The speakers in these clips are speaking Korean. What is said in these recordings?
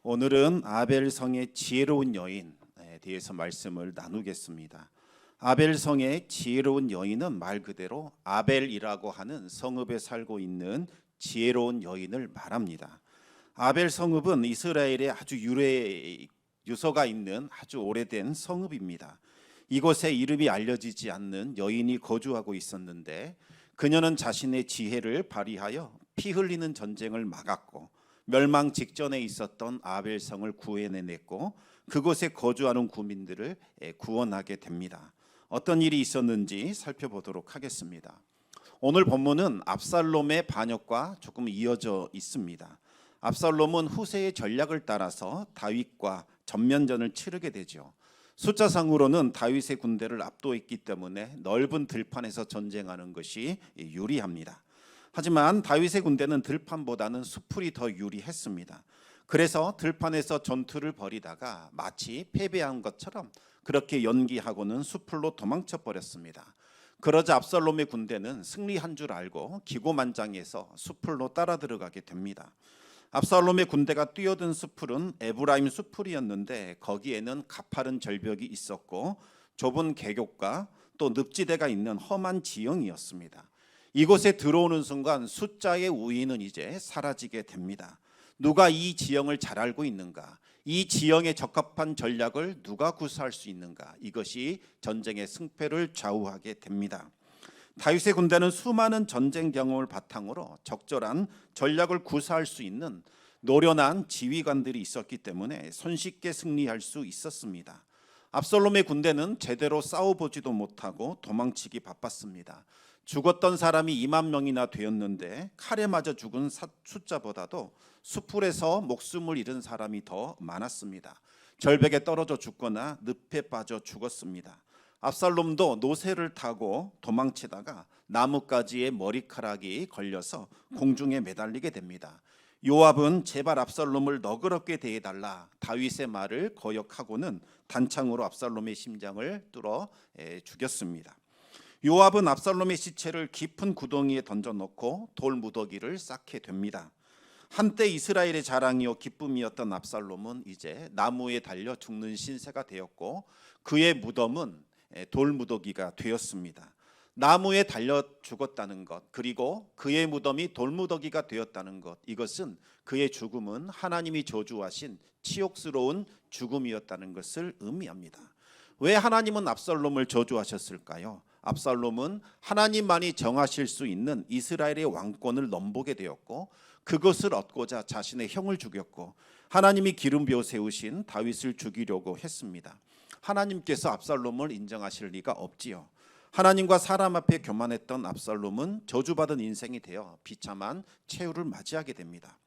오늘은 아벨성의 지혜로운 여인에 대해서 말씀을 나누겠습니다. 아벨성의 지혜로운 여인은 말 그대로 아벨이라고 하는 성읍에 살고 있는 지혜로운 여인을 말합니다. 아벨 성읍은 이스라엘의 아주 유서가 있는 아주 오래된 성읍입니다. 이곳에 이름이 알려지지 않는 여인이 거주하고 있었는데 그녀는 자신의 지혜를 발휘하여 피 흘리는 전쟁을 막았고 멸망 직전에 있었던 아벨성을 구해내냈고 그곳에 거주하는 구민들을 구원하게 됩니다. 어떤 일이 있었는지 살펴보도록 하겠습니다. 오늘 본문은 압살롬의 반역과 조금 이어져 있습니다. 압살롬은 후세의 전략을 따라서 다윗과 전면전을 치르게 되죠. 숫자상으로는 다윗의 군대를 압도했기 때문에 넓은 들판에서 전쟁하는 것이 유리합니다. 하지만 다윗의 군대는 들판보다는 수풀이 더 유리했습니다. 그래서 들판에서 전투를 벌이다가 마치 패배한 것처럼 그렇게 연기하고는 수풀로 도망쳐 버렸습니다. 그러자 압살롬의 군대는 승리한 줄 알고 기고만장해서 수풀로 따라 들어가게 됩니다. 압살롬의 군대가 뛰어든 수풀은 에브라임 수풀이었는데 거기에는 가파른 절벽이 있었고 좁은 계곡과 또 늪지대가 있는 험한 지형이었습니다. 이곳에 들어오는 순간 숫자의 우위는 이제 사라지게 됩니다. 누가 이 지형을 잘 알고 있는가? 이 지형에 적합한 전략을 누가 구사할 수 있는가? 이것이 전쟁의 승패를 좌우하게 됩니다. 다윗의 군대는 수많은 전쟁 경험을 바탕으로 적절한 전략을 구사할 수 있는 노련한 지휘관들이 있었기 때문에 손쉽게 승리할 수 있었습니다. 압살롬의 군대는 제대로 싸워보지도 못하고 도망치기 바빴습니다. 죽었던 사람이 2만 명이나 되었는데 칼에 맞아 죽은 숫자보다도 수풀에서 목숨을 잃은 사람이 더 많았습니다. 절벽에 떨어져 죽거나 늪에 빠져 죽었습니다. 압살롬도 노새를 타고 도망치다가 나뭇가지에 머리카락이 걸려서 공중에 매달리게 됩니다. 요압은 제발 압살롬을 너그럽게 대해달라 다윗의 말을 거역하고는 단창으로 압살롬의 심장을 뚫어 죽였습니다. 요압은 압살롬의 시체를 깊은 구덩이에 던져놓고 돌무더기를 쌓게 됩니다. 한때 이스라엘의 자랑이요 기쁨이었던 압살롬은 이제 나무에 달려 죽는 신세가 되었고 그의 무덤은 돌무더기가 되었습니다. 나무에 달려 죽었다는 것 그리고 그의 무덤이 돌무더기가 되었다는 것 이것은 그의 죽음은 하나님이 저주하신 치욕스러운 죽음이었다는 것을 의미합니다. 왜 하나님은 압살롬을 저주하셨을까요? 압살롬은 하나님만이 정하실 수 있는 이스라엘의 왕권을 넘보게 되었고 그것을 얻고자 자신의 형을 죽였고 하나님이 기름부어 세우신 다윗을 죽이려고 했습니다. 하나님께서 압살롬을 인정하실 리가 없지요. 하나님과 사람 앞에 교만했던 압살롬은 저주받은 인생이 되어 비참한 최후를 맞이하게 됩니다.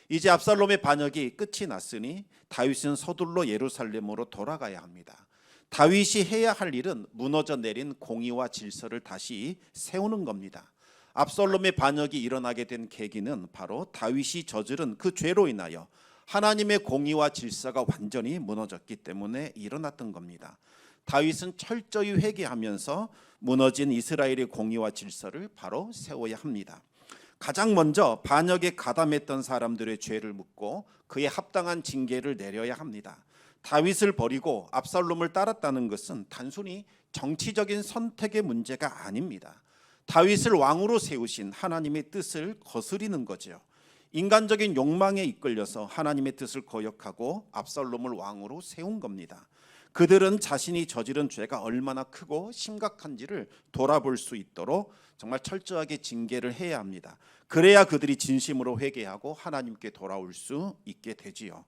이제 압살롬의 반역이 끝이 났으니 다윗은 서둘러 예루살렘으로 돌아가야 합니다. 다윗이 해야 할 일은 무너져 내린 공의와 질서를 다시 세우는 겁니다. 압살롬의 반역이 일어나게 된 계기는 바로 다윗이 저지른 그 죄로 인하여 하나님의 공의와 질서가 완전히 무너졌기 때문에 일어났던 겁니다. 다윗은 철저히 회개하면서 무너진 이스라엘의 공의와 질서를 바로 세워야 합니다. 가장 먼저 반역에 가담했던 사람들의 죄를 묻고 그에 합당한 징계를 내려야 합니다. 다윗을 버리고 압살롬을 따랐다는 것은 단순히 정치적인 선택의 문제가 아닙니다. 다윗을 왕으로 세우신 하나님의 뜻을 거스리는 거죠. 인간적인 욕망에 이끌려서 하나님의 뜻을 거역하고 압살롬을 왕으로 세운 겁니다. 그들은 자신이 저지른 죄가 얼마나 크고 심각한지를 돌아볼 수 있도록 정말 철저하게 징계를 해야 합니다. 그래야 그들이 진심으로 회개하고 하나님께 돌아올 수 있게 되지요.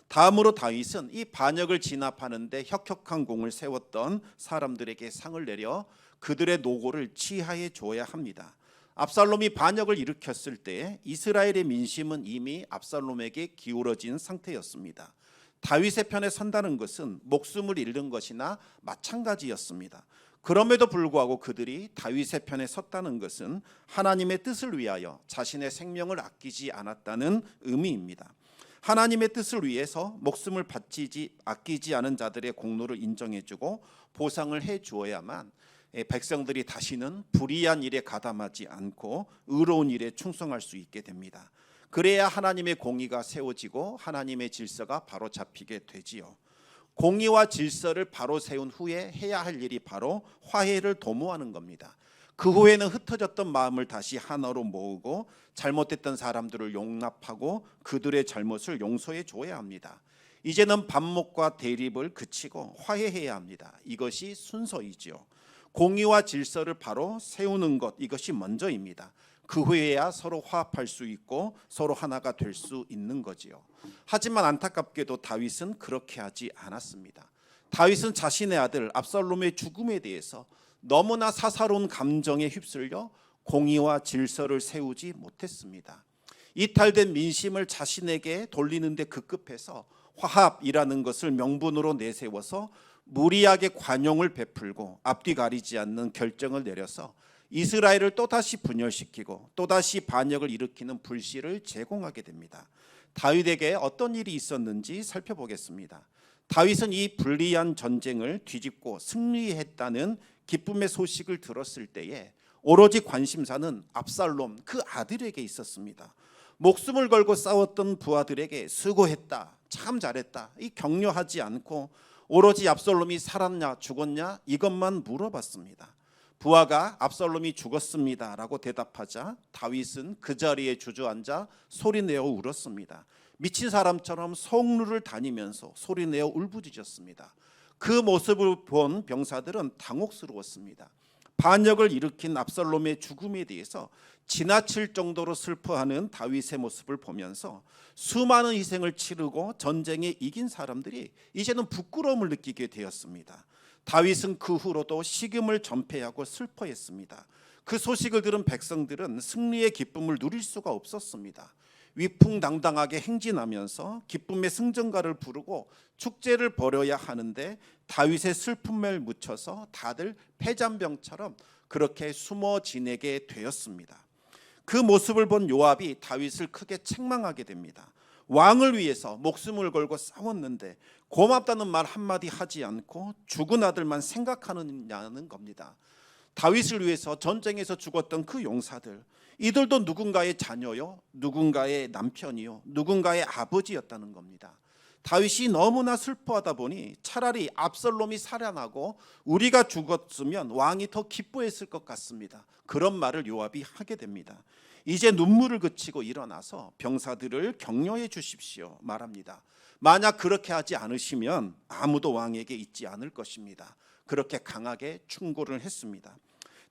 다음으로 다윗은 이 반역을 진압하는 데 혁혁한 공을 세웠던 사람들에게 상을 내려 그들의 노고를 치하해 줘야 합니다. 압살롬이 반역을 일으켰을 때 이스라엘의 민심은 이미 압살롬에게 기울어진 상태였습니다. 다윗의 편에 선다는 것은 목숨을 잃는 것이나 마찬가지였습니다. 그럼에도 불구하고 그들이 다윗의 편에 섰다는 것은 하나님의 뜻을 위하여 자신의 생명을 아끼지 않았다는 의미입니다. 하나님의 뜻을 위해서 목숨을 아끼지 않은 자들의 공로를 인정해주고 보상을 해주어야만 백성들이 다시는 불의한 일에 가담하지 않고 의로운 일에 충성할 수 있게 됩니다. 그래야 하나님의 공의가 세워지고 하나님의 질서가 바로 잡히게 되지요. 공의와 질서를 바로 세운 후에 해야 할 일이 바로 화해를 도모하는 겁니다. 그 후에는 흩어졌던 마음을 다시 하나로 모으고 잘못됐던 사람들을 용납하고 그들의 잘못을 용서해 줘야 합니다. 이제는 반목과 대립을 그치고 화해해야 합니다. 이것이 순서이지요. 공의와 질서를 바로 세우는 것, 이것이 먼저입니다. 그 후에야 서로 화합할 수 있고 서로 하나가 될 수 있는 거지요. 하지만 안타깝게도 다윗은 그렇게 하지 않았습니다. 다윗은 자신의 아들 압살롬의 죽음에 대해서 너무나 사사로운 감정에 휩쓸려 공의와 질서를 세우지 못했습니다. 이탈된 민심을 자신에게 돌리는데 급급해서 화합이라는 것을 명분으로 내세워서 무리하게 관용을 베풀고 앞뒤 가리지 않는 결정을 내려서 이스라엘을 또다시 분열시키고 또다시 반역을 일으키는 불씨를 제공하게 됩니다. 다윗에게 어떤 일이 있었는지 살펴보겠습니다. 다윗은 이 불리한 전쟁을 뒤집고 승리했다는 기쁨의 소식을 들었을 때에 오로지 관심사는 압살롬 그 아들에게 있었습니다. 목숨을 걸고 싸웠던 부하들에게 수고했다, 참 잘했다, 이 격려하지 않고 오로지 압살롬이 살았냐 죽었냐 이것만 물어봤습니다. 부하가 압살롬이 죽었습니다 라고 대답하자 다윗은 그 자리에 주저앉아 소리내어 울었습니다. 미친 사람처럼 성루를 다니면서 소리내어 울부짖었습니다. 그 모습을 본 병사들은 당혹스러웠습니다. 반역을 일으킨 압살롬의 죽음에 대해서 지나칠 정도로 슬퍼하는 다윗의 모습을 보면서 수많은 희생을 치르고 전쟁에 이긴 사람들이 이제는 부끄러움을 느끼게 되었습니다. 다윗은 그 후로도 식음을 전폐하고 슬퍼했습니다. 그 소식을 들은 백성들은 승리의 기쁨을 누릴 수가 없었습니다. 위풍당당하게 행진하면서 기쁨의 승전가를 부르고 축제를 벌여야 하는데 다윗의 슬픔을 묻혀서 다들 패잔병처럼 그렇게 숨어 지내게 되었습니다. 그 모습을 본 요압이 다윗을 크게 책망하게 됩니다. 왕을 위해서 목숨을 걸고 싸웠는데 고맙다는 말 한마디 하지 않고 죽은 아들만 생각하느냐는 겁니다. 다윗을 위해서 전쟁에서 죽었던 그 용사들, 이들도 누군가의 자녀요, 누군가의 남편이요, 누군가의 아버지였다는 겁니다. 다윗이 너무나 슬퍼하다 보니 차라리 압살롬이 살아나고 우리가 죽었으면 왕이 더 기뻐했을 것 같습니다. 그런 말을 요압이 하게 됩니다. 이제 눈물을 그치고 일어나서 병사들을 격려해 주십시오 말합니다. 만약 그렇게 하지 않으시면 아무도 왕에게 있지 않을 것입니다. 그렇게 강하게 충고를 했습니다.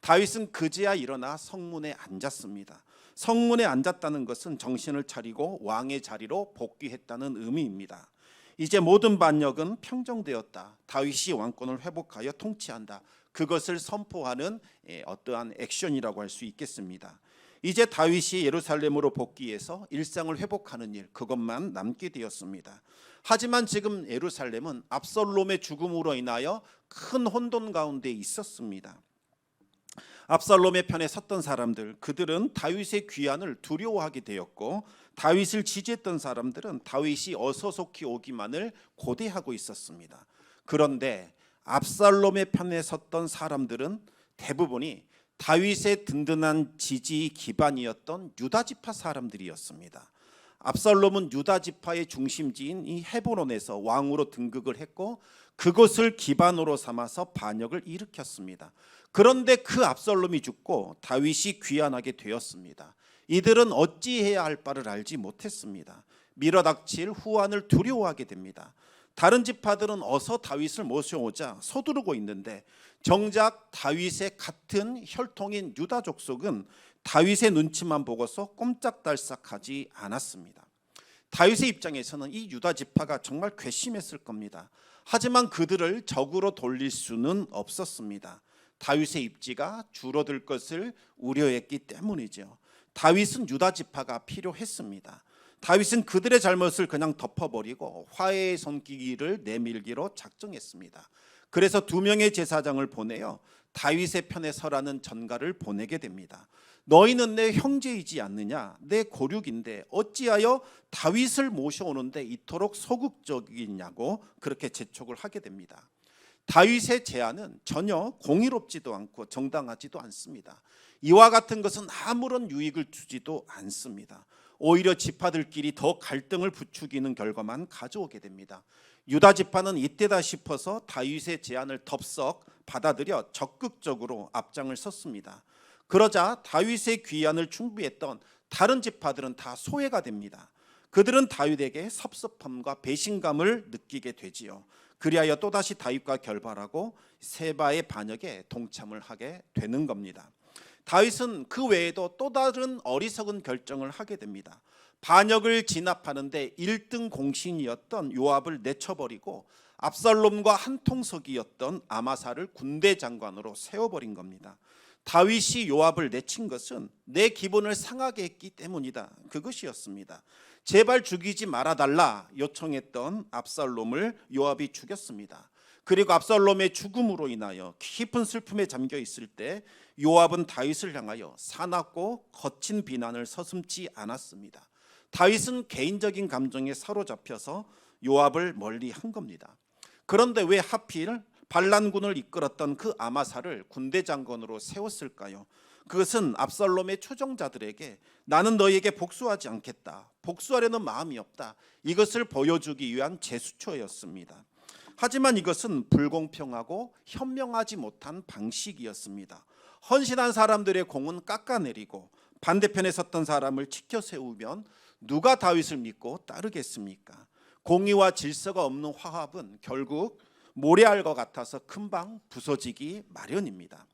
다윗은 그제야 일어나 성문에 앉았습니다. 성문에 앉았다는 것은 정신을 차리고 왕의 자리로 복귀했다는 의미입니다. 이제 모든 반역은 평정되었다. 다윗이 왕권을 회복하여 통치한다. 그것을 선포하는 어떠한 액션이라고 할 수 있겠습니다. 이제 다윗이 예루살렘으로 복귀해서 일상을 회복하는 일, 그것만 남게 되었습니다. 하지만 지금 예루살렘은 압살롬의 죽음으로 인하여 큰 혼돈 가운데 있었습니다. 압살롬의 편에 섰던 사람들, 그들은 다윗의 귀환을 두려워하게 되었고 다윗을 지지했던 사람들은 다윗이 어서속히 오기만을 고대하고 있었습니다. 그런데 압살롬의 편에 섰던 사람들은 대부분이 다윗의 든든한 지지 기반이었던 유다지파 사람들이었습니다. 압살롬은 유다지파의 중심지인 이 헤브론에서 왕으로 등극을 했고 그것을 기반으로 삼아서 반역을 일으켰습니다. 그런데 그 압살롬이 죽고 다윗이 귀환하게 되었습니다. 이들은 어찌해야 할 바를 알지 못했습니다. 밀어닥칠 후환을 두려워하게 됩니다. 다른 지파들은 어서 다윗을 모셔오자 서두르고 있는데 정작 다윗의 같은 혈통인 유다 족속은 다윗의 눈치만 보고서 꼼짝달싹하지 않았습니다. 다윗의 입장에서는 이 유다 지파가 정말 괘씸했을 겁니다. 하지만 그들을 적으로 돌릴 수는 없었습니다. 다윗의 입지가 줄어들 것을 우려했기 때문이죠. 다윗은 유다 지파가 필요했습니다. 다윗은 그들의 잘못을 그냥 덮어버리고 화해의 손길을 내밀기로 작정했습니다. 그래서 2명의 제사장을 보내어 다윗의 편에 서라는 전가를 보내게 됩니다. 너희는 내 형제이지 않느냐? 내 고륙인데 어찌하여 다윗을 모셔오는데 이토록 소극적이냐고 그렇게 재촉을 하게 됩니다. 다윗의 제안은 전혀 공의롭지도 않고 정당하지도 않습니다. 이와 같은 것은 아무런 유익을 주지도 않습니다. 오히려 지파들끼리 더 갈등을 부추기는 결과만 가져오게 됩니다. 유다 지파는 이때다 싶어서 다윗의 제안을 덥석 받아들여 적극적으로 앞장을 섰습니다. 그러자 다윗의 귀환을 준비했던 다른 지파들은 다 소외가 됩니다. 그들은 다윗에게 섭섭함과 배신감을 느끼게 되지요. 그리하여 또다시 다윗과 결발하고 세바의 반역에 동참을 하게 되는 겁니다. 다윗은 그 외에도 또 다른 어리석은 결정을 하게 됩니다. 반역을 진압하는데 1등 공신이었던 요압을 내쳐버리고 압살롬과 한통속이었던 아마사를 군대 장관으로 세워버린 겁니다. 다윗이 요압을 내친 것은 내 기분을 상하게 했기 때문이다. 그것이었습니다. 제발 죽이지 말아달라 요청했던 압살롬을 요압이 죽였습니다. 그리고 압살롬의 죽음으로 인하여 깊은 슬픔에 잠겨 있을 때 요압은 다윗을 향하여 사납고 거친 비난을 서슴지 않았습니다. 다윗은 개인적인 감정에 사로잡혀서 요압을 멀리한 겁니다. 그런데 왜 하필 반란군을 이끌었던 그 아마사를 군대 장관으로 세웠을까요? 그것은 압살롬의 초정자들에게 나는 너희에게 복수하지 않겠다, 복수하려는 마음이 없다, 이것을 보여주기 위한 제스처였습니다. 하지만 이것은 불공평하고 현명하지 못한 방식이었습니다. 헌신한 사람들의 공은 깎아내리고 반대편에 섰던 사람을 치켜 세우면 누가 다윗을 믿고 따르겠습니까? 공의와 질서가 없는 화합은 결국 모래알과 같아서 금방 부서지기 마련입니다.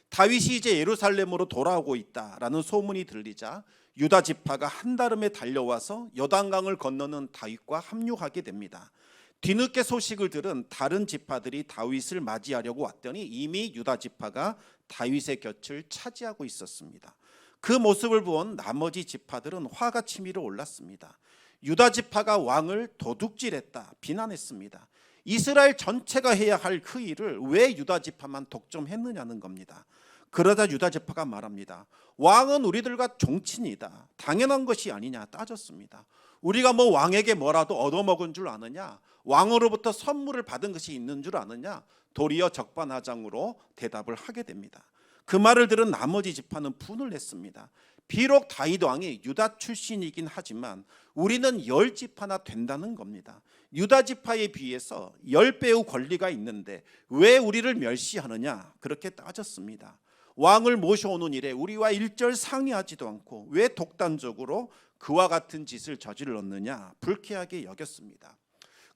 다윗이 이제 예루살렘으로 돌아오고 있다라는 소문이 들리자 유다 지파가 한달음에 달려와서 요단강을 건너는 다윗과 합류하게 됩니다. 뒤늦게 소식을 들은 다른 지파들이 다윗을 맞이하려고 왔더니 이미 유다 지파가 다윗의 곁을 차지하고 있었습니다. 그 모습을 본 나머지 지파들은 화가 치밀어 올랐습니다. 유다 지파가 왕을 도둑질했다, 비난했습니다. 이스라엘 전체가 해야 할 그 일을 왜 유다 지파만 독점했느냐는 겁니다. 그러자 유다 지파가 말합니다. 왕은 우리들과 종친이다, 당연한 것이 아니냐 따졌습니다. 우리가 뭐 왕에게 뭐라도 얻어먹은 줄 아느냐, 왕으로부터 선물을 받은 것이 있는 줄 아느냐, 도리어 적반하장으로 대답을 하게 됩니다. 그 말을 들은 나머지 지파는 분을 냈습니다. 비록 다윗 왕이 유다 출신이긴 하지만 우리는 10지파나 된다는 겁니다. 유다 지파에 비해서 10배의 권리가 있는데 왜 우리를 멸시하느냐, 그렇게 따졌습니다. 왕을 모셔오는 일에 우리와 일절 상의하지도 않고 왜 독단적으로 그와 같은 짓을 저질렀느냐, 불쾌하게 여겼습니다.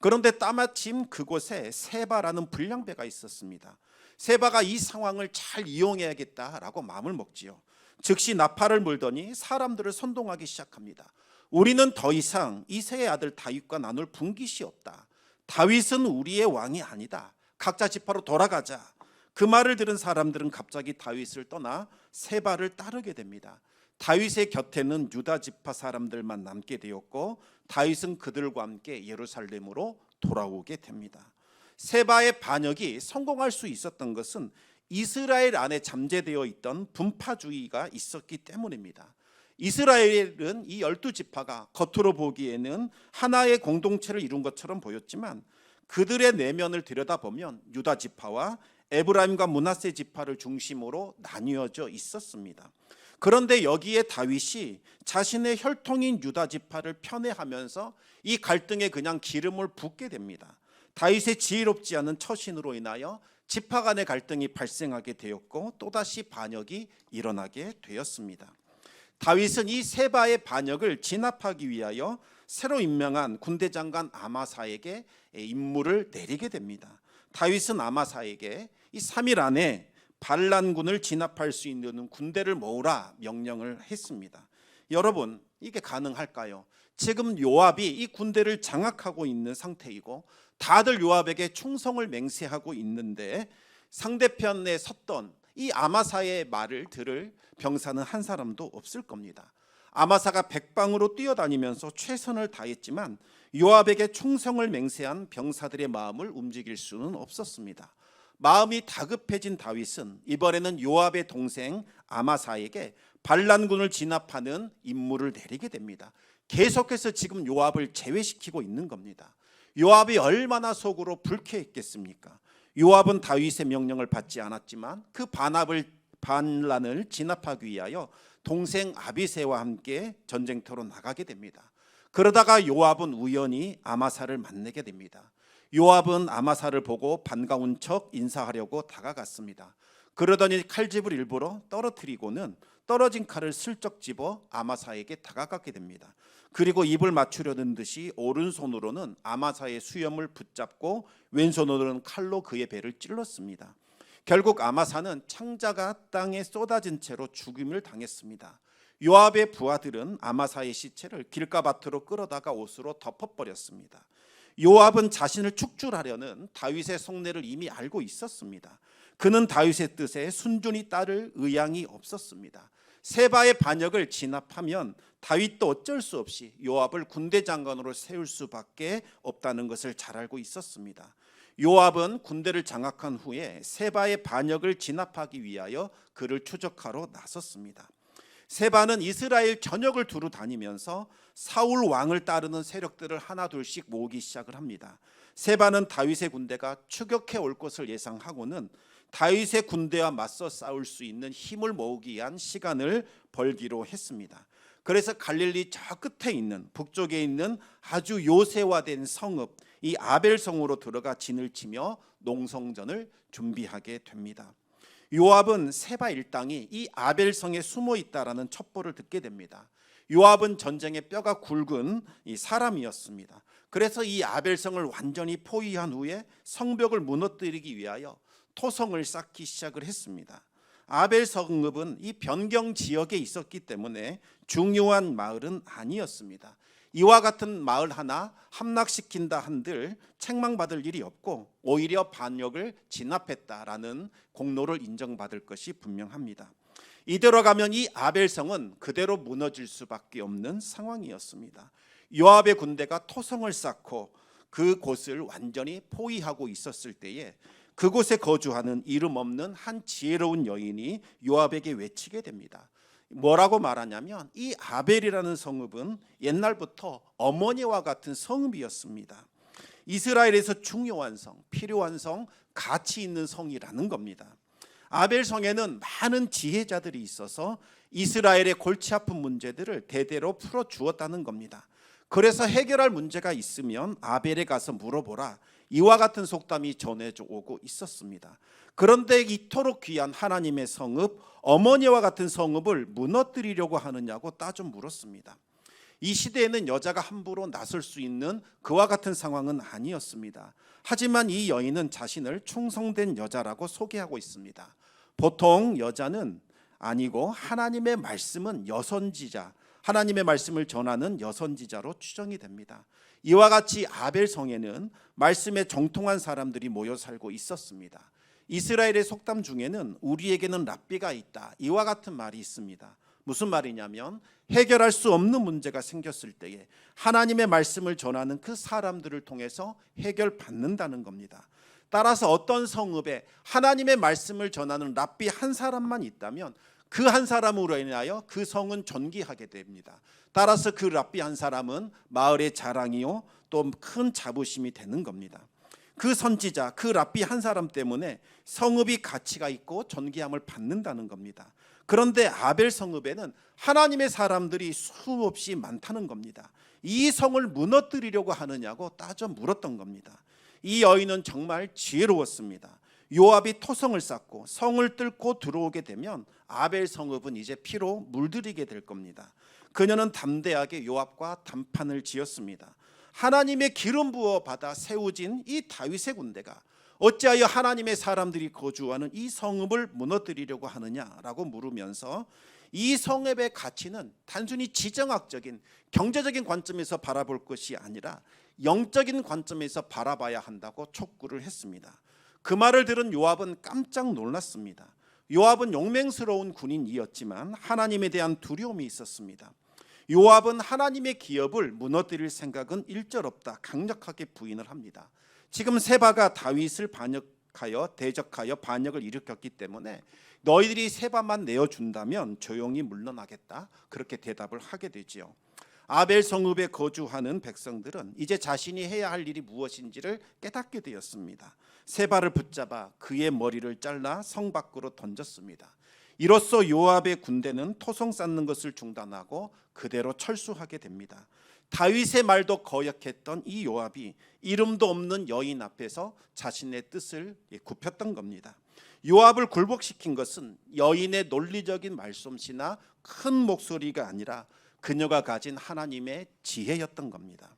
그런데 따마침 그곳에 세바라는 불량배가 있었습니다. 세바가 이 상황을 잘 이용해야겠다라고 마음을 먹지요. 즉시 나팔을 물더니 사람들을 선동하기 시작합니다. 우리는 더 이상 이새의 아들 다윗과 나눌 분깃이 없다. 다윗은 우리의 왕이 아니다. 각자 지파로 돌아가자. 그 말을 들은 사람들은 갑자기 다윗을 떠나 세바를 따르게 됩니다. 다윗의 곁에는 유다 지파 사람들만 남게 되었고 다윗은 그들과 함께 예루살렘으로 돌아오게 됩니다. 세바의 반역이 성공할 수 있었던 것은 이스라엘 안에 잠재되어 있던 분파주의가 있었기 때문입니다. 이스라엘은 이 12지파가 겉으로 보기에는 하나의 공동체를 이룬 것처럼 보였지만 그들의 내면을 들여다보면 유다 지파와 에브라임과 므낫세 지파를 중심으로 나뉘어져 있었습니다. 그런데 여기에 다윗이 자신의 혈통인 유다 지파를 편애하면서 이 갈등에 그냥 기름을 붓게 됩니다. 다윗의 지혜롭지 않은 처신으로 인하여 지파 간의 갈등이 발생하게 되었고 또다시 반역이 일어나게 되었습니다. 다윗은 이 세바의 반역을 진압하기 위하여 새로 임명한 군대 장관 아마사에게 임무를 내리게 됩니다. 다윗은 아마사에게 이 3일 안에 반란군을 진압할 수 있는 군대를 모으라 명령을 했습니다. 여러분, 이게 가능할까요? 지금 요압이 이 군대를 장악하고 있는 상태이고 다들 요압에게 충성을 맹세하고 있는데 상대편에 섰던 이 아마사의 말을 들을 병사는 한 사람도 없을 겁니다. 아마사가 백방으로 뛰어다니면서 최선을 다했지만 요압에게 충성을 맹세한 병사들의 마음을 움직일 수는 없었습니다. 마음이 다급해진 다윗은 이번에는 요압의 동생 아마사에게 반란군을 진압하는 임무를 내리게 됩니다. 계속해서 지금 요압을 제외시키고 있는 겁니다. 요압이 얼마나 속으로 불쾌했겠습니까? 요압은 다윗의 명령을 받지 않았지만 그 반란을 진압하기 위하여 동생 아비새와 함께 전쟁터로 나가게 됩니다. 그러다가 요압은 우연히 아마사를 만나게 됩니다. 요압은 아마사를 보고 반가운 척 인사하려고 다가갔습니다. 그러더니 칼집을 일부러 떨어뜨리고는 떨어진 칼을 슬쩍 집어 아마사에게 다가가게 됩니다. 그리고 입을 맞추려는 듯이 오른손으로는 아마사의 수염을 붙잡고 왼손으로는 칼로 그의 배를 찔렀습니다. 결국 아마사는 창자가 땅에 쏟아진 채로 죽임을 당했습니다. 요압의 부하들은 아마사의 시체를 길가밭으로 끌어다가 옷으로 덮어버렸습니다. 요압은 자신을 축출하려는 다윗의 속내를 이미 알고 있었습니다. 그는 다윗의 뜻에 순순히 따를 의향이 없었습니다. 세바의 반역을 진압하면 다윗도 어쩔 수 없이 요압을 군대 장관으로 세울 수밖에 없다는 것을 잘 알고 있었습니다. 요압은 군대를 장악한 후에 세바의 반역을 진압하기 위하여 그를 추적하러 나섰습니다. 세바는 이스라엘 전역을 두루 다니면서 사울 왕을 따르는 세력들을 하나둘씩 모으기 시작을 합니다. 세바는 다윗의 군대가 추격해 올 것을 예상하고는 다윗의 군대와 맞서 싸울 수 있는 힘을 모으기 위한 시간을 벌기로 했습니다. 그래서 갈릴리 저 끝에 있는 북쪽에 있는 아주 요새화된 성읍 이 아벨성으로 들어가 진을 치며 농성전을 준비하게 됩니다. 요압은 세바 일당이 이 아벨성에 숨어 있다라는 첩보를 듣게 됩니다. 요압은 전쟁에 뼈가 굵은 이 사람이었습니다. 그래서 이 아벨성을 완전히 포위한 후에 성벽을 무너뜨리기 위하여 토성을 쌓기 시작을 했습니다. 아벨 성읍은 이 변경 지역에 있었기 때문에 중요한 마을은 아니었습니다. 이와 같은 마을 하나 함락시킨다 한들 책망받을 일이 없고 오히려 반역을 진압했다라는 공로를 인정받을 것이 분명합니다. 이대로 가면 이 아벨성은 그대로 무너질 수밖에 없는 상황이었습니다. 요압의 군대가 토성을 쌓고 그곳을 완전히 포위하고 있었을 때에 그곳에 거주하는 이름 없는 한 지혜로운 여인이 요압에게 외치게 됩니다. 뭐라고 말하냐면 이 아벨이라는 성읍은 옛날부터 어머니와 같은 성읍이었습니다. 이스라엘에서 중요한 성, 필요한 성, 가치 있는 성이라는 겁니다. 아벨 성에는 많은 지혜자들이 있어서 이스라엘의 골치 아픈 문제들을 대대로 풀어 주었다는 겁니다. 그래서 해결할 문제가 있으면 아벨에 가서 물어보라. 이와 같은 속담이 전해져 오고 있었습니다. 그런데 이토록 귀한 하나님의 성읍, 어머니와 같은 성읍을 무너뜨리려고 하느냐고 따져 물었습니다. 이 시대에는 여자가 함부로 나설 수 있는 그와 같은 상황은 아니었습니다. 하지만 이 여인은 자신을 충성된 여자라고 소개하고 있습니다. 보통 여자는 아니고 하나님의 말씀은 여선지자, 하나님의 말씀을 전하는 여선지자로 추정이 됩니다. 이와 같이 아벨성에는 말씀에 정통한 사람들이 모여 살고 있었습니다. 이스라엘의 속담 중에는 우리에게는 랍비가 있다. 이와 같은 말이 있습니다. 무슨 말이냐면 해결할 수 없는 문제가 생겼을 때에 하나님의 말씀을 전하는 그 사람들을 통해서 해결받는다는 겁니다. 따라서 어떤 성읍에 하나님의 말씀을 전하는 랍비 한 사람만 있다면 그 한 사람으로 인하여 그 성은 존귀하게 됩니다. 따라서 그 랍비 한 사람은 마을의 자랑이요 또 큰 자부심이 되는 겁니다. 그 선지자, 그 랍비 한 사람 때문에 성읍이 가치가 있고 존귀함을 받는다는 겁니다. 그런데 아벨 성읍에는 하나님의 사람들이 수없이 많다는 겁니다. 이 성을 무너뜨리려고 하느냐고 따져 물었던 겁니다. 이 여인은 정말 지혜로웠습니다. 요압이 토성을 쌓고 성을 뚫고 들어오게 되면 아벨 성읍은 이제 피로 물들이게 될 겁니다. 그녀는 담대하게 요압과 담판을 지었습니다. 하나님의 기름 부어 받아 세워진 이 다윗의 군대가 어찌하여 하나님의 사람들이 거주하는 이 성읍을 무너뜨리려고 하느냐라고 물으면서 이 성읍의 가치는 단순히 지정학적인 경제적인 관점에서 바라볼 것이 아니라 영적인 관점에서 바라봐야 한다고 촉구를 했습니다. 그 말을 들은 요압은 깜짝 놀랐습니다. 요압은 용맹스러운 군인이었지만 하나님에 대한 두려움이 있었습니다. 요압은 하나님의 기업을 무너뜨릴 생각은 일절 없다 강력하게 부인을 합니다. 지금 세바가 다윗을 대적하여 반역을 일으켰기 때문에 너희들이 세바만 내어준다면 조용히 물러나겠다 그렇게 대답을 하게 되지요. 아벨 성읍에 거주하는 백성들은 이제 자신이 해야 할 일이 무엇인지를 깨닫게 되었습니다. 세바를 붙잡아 그의 머리를 잘라 성 밖으로 던졌습니다. 이로써 요압의 군대는 토성 쌓는 것을 중단하고 그대로 철수하게 됩니다. 다윗의 말도 거역했던 이 요압이 이름도 없는 여인 앞에서 자신의 뜻을 굽혔던 겁니다. 요압을 굴복시킨 것은 여인의 논리적인 말솜씨나 큰 목소리가 아니라 그녀가 가진 하나님의 지혜였던 겁니다.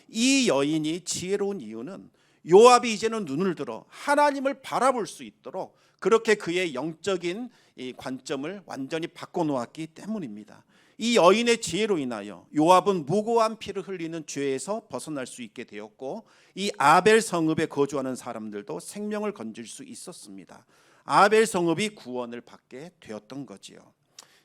이 여인이 지혜로운 이유는 요압이 이제는 눈을 들어 하나님을 바라볼 수 있도록 그렇게 그의 영적인 이 관점을 완전히 바꿔놓았기 때문입니다. 이 여인의 지혜로 인하여 요압은 무고한 피를 흘리는 죄에서 벗어날 수 있게 되었고, 이 아벨 성읍에 거주하는 사람들도 생명을 건질 수 있었습니다. 아벨 성읍이 구원을 받게 되었던 거지요.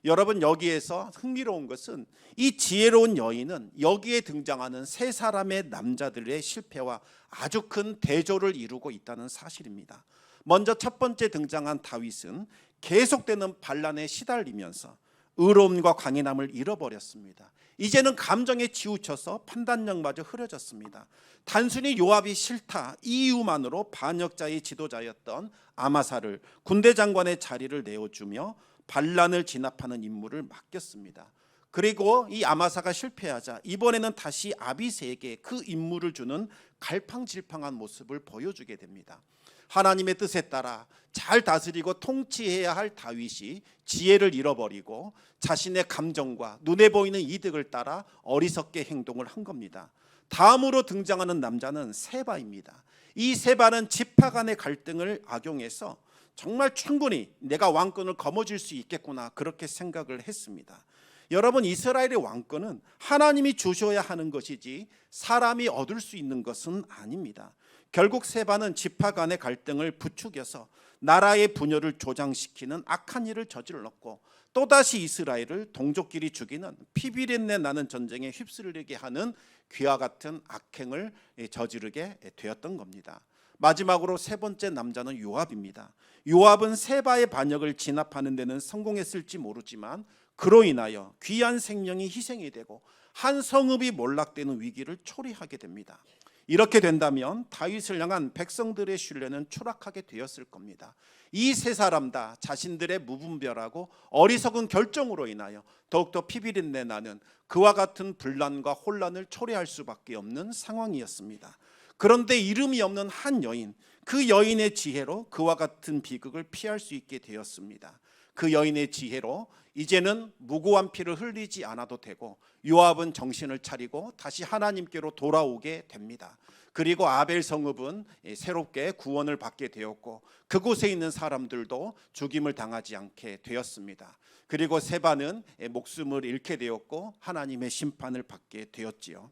여러분, 여기에서 흥미로운 것은 이 지혜로운 여인은 여기에 등장하는 세 사람의 남자들의 실패와 아주 큰 대조를 이루고 있다는 사실입니다. 먼저 첫 번째 등장한 다윗은 계속되는 반란에 시달리면서 의로움과 강인함을 잃어버렸습니다. 이제는 감정에 치우쳐서 판단력마저 흐려졌습니다. 단순히 요압이 싫다 이 이유만으로 반역자의 지도자였던 아마사를 군대 장관의 자리를 내어주며 반란을 진압하는 임무를 맡겼습니다. 그리고 이 아마사가 실패하자 이번에는 다시 아비새에게 그 임무를 주는 갈팡질팡한 모습을 보여주게 됩니다. 하나님의 뜻에 따라 잘 다스리고 통치해야 할 다윗이 지혜를 잃어버리고 자신의 감정과 눈에 보이는 이득을 따라 어리석게 행동을 한 겁니다. 다음으로 등장하는 남자는 세바입니다. 이 세바는 지파 간의 갈등을 악용해서 정말 충분히 내가 왕권을 거머쥘 수 있겠구나 그렇게 생각을 했습니다. 여러분, 이스라엘의 왕권은 하나님이 주셔야 하는 것이지 사람이 얻을 수 있는 것은 아닙니다. 결국 세바는 지파 간의 갈등을 부추겨서 나라의 분열을 조장시키는 악한 일을 저질렀고, 또다시 이스라엘을 동족끼리 죽이는 피비린내 나는 전쟁에 휩쓸리게 하는 귀와 같은 악행을 저지르게 되었던 겁니다. 마지막으로 세 번째 남자는 요압입니다. 요압은 세바의 반역을 진압하는 데는 성공했을지 모르지만 그로 인하여 귀한 생명이 희생이 되고 한 성읍이 몰락되는 위기를 초래하게 됩니다. 이렇게 된다면 다윗을 향한 백성들의 신뢰는 추락하게 되었을 겁니다. 이 세 사람 다 자신들의 무분별하고 어리석은 결정으로 인하여 더욱더 피비린내 나는 그와 같은 분란과 혼란을 초래할 수밖에 없는 상황이었습니다. 그런데 이름이 없는 한 여인, 그 여인의 지혜로 그와 같은 비극을 피할 수 있게 되었습니다. 그 여인의 지혜로 이제는 무고한 피를 흘리지 않아도 되고 요압은 정신을 차리고 다시 하나님께로 돌아오게 됩니다. 그리고 아벨 성읍은 새롭게 구원을 받게 되었고 그곳에 있는 사람들도 죽임을 당하지 않게 되었습니다. 그리고 세바는 목숨을 잃게 되었고 하나님의 심판을 받게 되었지요.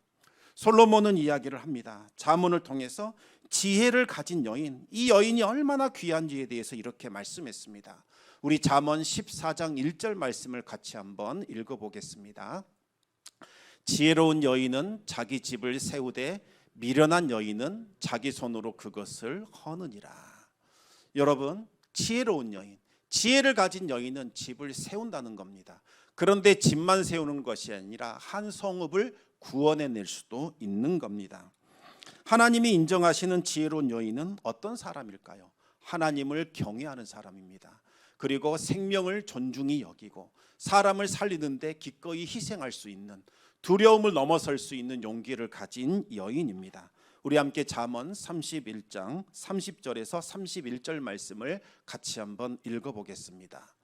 솔로몬은 이야기를 합니다. 잠언을 통해서 지혜를 가진 여인, 이 여인이 얼마나 귀한지에 대해서 이렇게 말씀했습니다. 우리 잠언 14장 1절 말씀을 같이 한번 읽어보겠습니다. 지혜로운 여인은 자기 집을 세우되 미련한 여인은 자기 손으로 그것을 허느니라. 여러분, 지혜로운 여인, 지혜를 가진 여인은 집을 세운다는 겁니다. 그런데 집만 세우는 것이 아니라 한 성읍을 구원해낼 수도 있는 겁니다. 하나님이 인정하시는 지혜로운 여인은 어떤 사람일까요? 하나님을 경외하는 사람입니다. 그리고 생명을 존중히 여기고 사람을 살리는데 기꺼이 희생할 수 있는, 두려움을 넘어설 수 있는 용기를 가진 여인입니다. 우리 함께 잠언 31장 30절에서 31절 말씀을 같이 한번 읽어보겠습니다.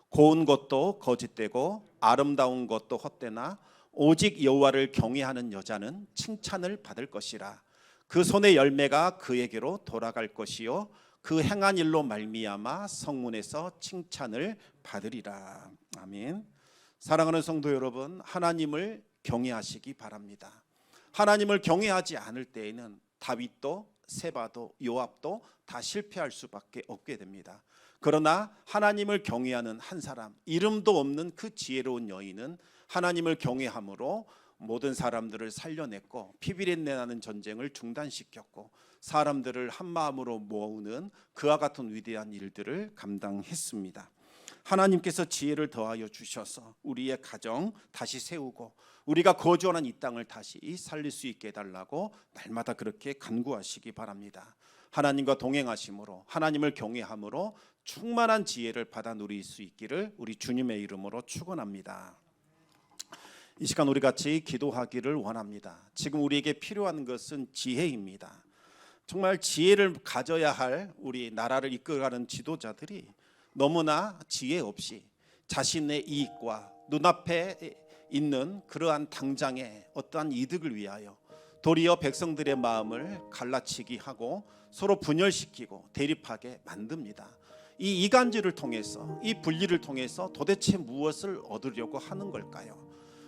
고운 것도 거짓되고 아름다운 것도 헛되나 오직 여호와를 경외하는 여자는 칭찬을 받을 것이라. 그 손의 열매가 그에게로 돌아갈 것이요 그 행한 일로 말미암아 성문에서 칭찬을 받으리라. 아멘. 사랑하는 성도 여러분, 하나님을 경외하시기 바랍니다. 하나님을 경외하지 않을 때에는 다윗도 세바도 요압도 다 실패할 수밖에 없게 됩니다. 그러나 하나님을 경외하는 한 사람, 이름도 없는 그 지혜로운 여인은 하나님을 경외함으로 모든 사람들을 살려냈고 피비린내 나는 전쟁을 중단시켰고 사람들을 한 마음으로 모으는 그와 같은 위대한 일들을 감당했습니다. 하나님께서 지혜를 더하여 주셔서 우리의 가정 다시 세우고 우리가 거주하는 이 땅을 다시 살릴 수 있게 해달라고 날마다 그렇게 간구하시기 바랍니다. 하나님과 동행하심으로 하나님을 경외함으로 충만한 지혜를 받아 누릴 수 있기를 우리 주님의 이름으로 축원합니다. 이 시간 우리 같이 기도하기를 원합니다. 지금 우리에게 필요한 것은 지혜입니다. 정말 지혜를 가져야 할 우리 나라를 이끌어가는 지도자들이 너무나 지혜 없이 자신의 이익과 눈앞에 있는 그러한 당장의 어떠한 이득을 위하여 도리어 백성들의 마음을 갈라치기 하고 서로 분열시키고 대립하게 만듭니다. 이 이간질을 통해서, 이 분리를 통해서 도대체 무엇을 얻으려고 하는 걸까요?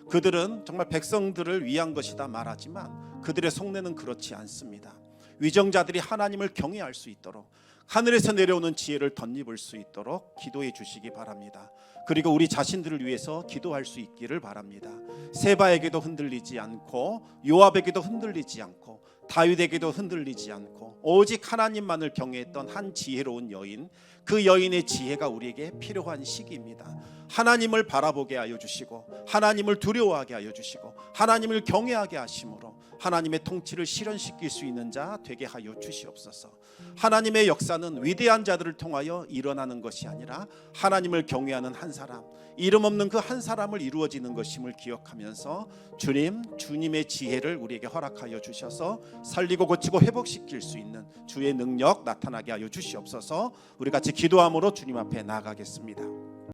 그들은 정말 백성들을 위한 것이다 말하지만 그들의 속내는 그렇지 않습니다. 위정자들이 하나님을 경외할 수 있도록 하늘에서 내려오는 지혜를 덧입을 수 있도록 기도해 주시기 바랍니다. 그리고 우리 자신들을 위해서 기도할 수 있기를 바랍니다. 세바에게도 흔들리지 않고 요압에게도 흔들리지 않고 다윗에게도 흔들리지 않고 오직 하나님만을 경외했던 한 지혜로운 여인, 그 여인의 지혜가 우리에게 필요한 시기입니다. 하나님을 바라보게 하여 주시고 하나님을 두려워하게 하여 주시고 하나님을 경외하게 하심으로 하나님의 통치를 실현시킬 수 있는 자 되게 하여 주시옵소서. 하나님의 역사는 위대한 자들을 통하여 일어나는 것이 아니라 하나님을 경외하는 한 사람, 이름 없는 그 한 사람을 이루어지는 것임을 기억하면서 주님의 지혜를 우리에게 허락하여 주셔서 살리고 고치고 회복시킬 수 있는 주의 능력 나타나게 하여 주시옵소서. 우리 같이 기도함으로 주님 앞에 나아가겠습니다.